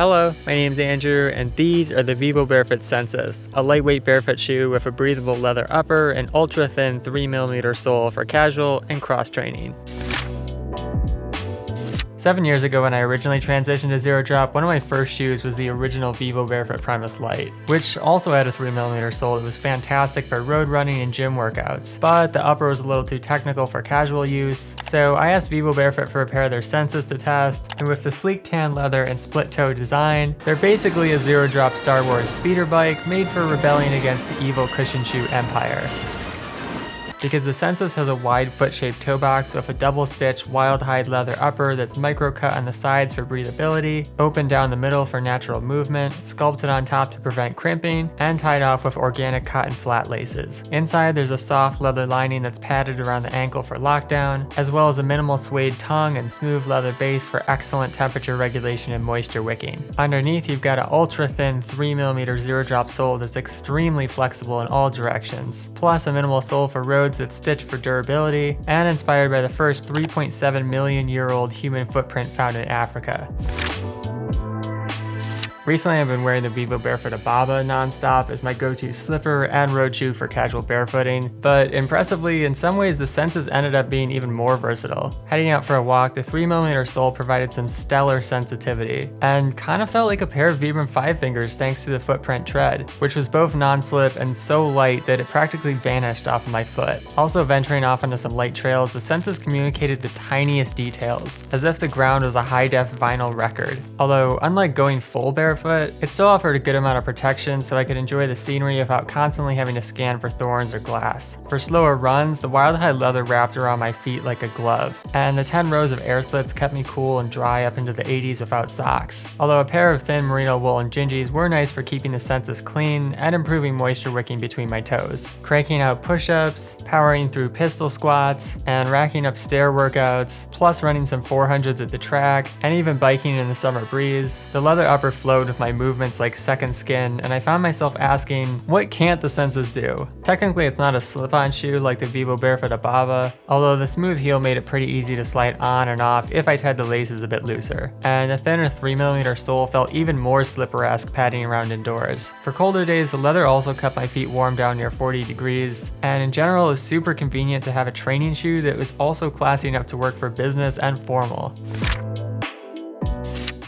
Hello, my name's Andrew, and these are the Barefoot SENSUS, a lightweight barefoot shoe with a breathable leather upper and ultra-thin 3mm sole for casual and cross-training. 7 years ago when I originally transitioned to Zero Drop, one of my first shoes was the original Barefoot Primus Lite, which also had a 3mm sole that was fantastic for road running and gym workouts, but the upper was a little too technical for casual use, so I asked Barefoot for a pair of their SENSUS to test, and with the sleek tan leather and split toe design, they're basically a Zero Drop Star Wars speeder bike made for rebelling against the evil cushion shoe empire. Because the SENSUS has a wide foot-shaped toe box with a double-stitch wild-hide leather upper that's micro-cut on the sides for breathability, open down the middle for natural movement, sculpted on top to prevent crimping, and tied off with organic cotton flat laces. Inside there's a soft leather lining that's padded around the ankle for lockdown, as well as a minimal suede tongue and smooth leather base for excellent temperature regulation and moisture wicking. Underneath you've got an ultra-thin 3mm Zero Drop sole that's extremely flexible in all directions, plus a minimal sole for roads that's stitched for durability and inspired by the first 3.7 million year old human footprint found in Africa. Recently I've been wearing the Barefoot Ababa nonstop as my go-to slipper and road shoe for casual barefooting, but impressively, in some ways the SENSUS ended up being even more versatile. Heading out for a walk, the 3mm sole provided some stellar sensitivity, and kind of felt like a pair of Vibram 5 fingers thanks to the footprint tread, which was both non-slip and so light that it practically vanished off of my foot. Also venturing off onto some light trails, the SENSUS communicated the tiniest details, as if the ground was a high-def vinyl record. Although, unlike going full barefoot, it still offered a good amount of protection so I could enjoy the scenery without constantly having to scan for thorns or glass. For slower runs, the wild-hide leather wrapped around my feet like a glove, and the 10 rows of air slits kept me cool and dry up into the 80s without socks. Although a pair of thin merino wool and gingies were nice for keeping the SENSUS clean and improving moisture wicking between my toes. Cranking out push-ups, powering through pistol squats, and racking up stair workouts, plus running some 400s at the track, and even biking in the summer breeze, the leather upper flowed with my movements like second skin, and I found myself asking, what can't the SENSUS do? Technically it's not a slip-on shoe like the Barefoot Ababa, although the smooth heel made it pretty easy to slide on and off if I tied the laces a bit looser. And the thinner 3mm sole felt even more slipper-esque padding around indoors. For colder days, the leather also kept my feet warm down near 40 degrees, and in general it was super convenient to have a training shoe that was also classy enough to work for business and formal.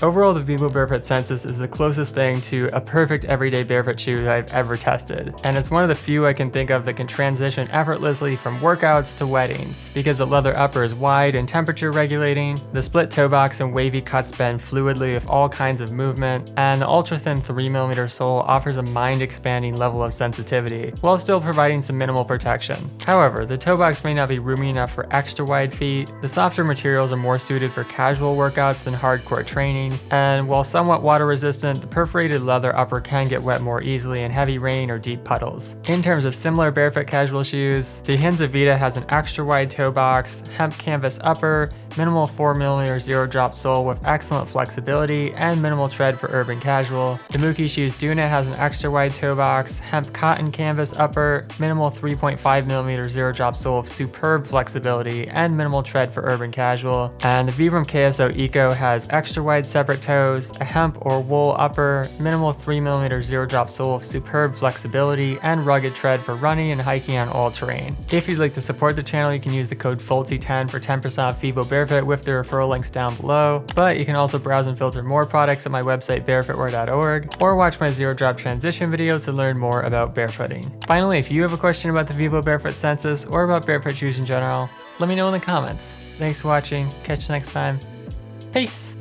Overall, the Barefoot SENSUS is the closest thing to a perfect everyday barefoot shoe that I've ever tested, and it's one of the few I can think of that can transition effortlessly from workouts to weddings, because the leather upper is wide and temperature regulating, the split toe box and wavy cuts bend fluidly with all kinds of movement, and the ultra-thin 3mm sole offers a mind-expanding level of sensitivity, while still providing some minimal protection. However, the toe box may not be roomy enough for extra wide feet, the softer materials are more suited for casual workouts than hardcore training, and while somewhat water resistant, the perforated leather upper can get wet more easily in heavy rain or deep puddles. In terms of similar barefoot casual shoes, the Hinza Vita has an extra wide toe box, hemp canvas upper, minimal 4mm Zero Drop sole with excellent flexibility and minimal tread for urban casual. The Mookie Shoes Duna has an extra wide toe box, hemp cotton canvas upper, minimal 3.5mm Zero Drop sole with superb flexibility and minimal tread for urban casual. And the Vibram KSO Eco has extra wide separate toes, a hemp or wool upper, minimal 3mm Zero Drop sole with superb flexibility and rugged tread for running and hiking on all terrain. If you'd like to support the channel, you can use the code FOLTSY10 for 10% off Barefoot with the referral links down below, but you can also browse and filter more products at my website barefootwear.org, or watch my Zero Drop transition video to learn more about barefooting. Finally, if you have a question about the Barefoot SENSUS or about barefoot shoes in general, let me know in the comments. Thanks for watching, catch you next time, peace!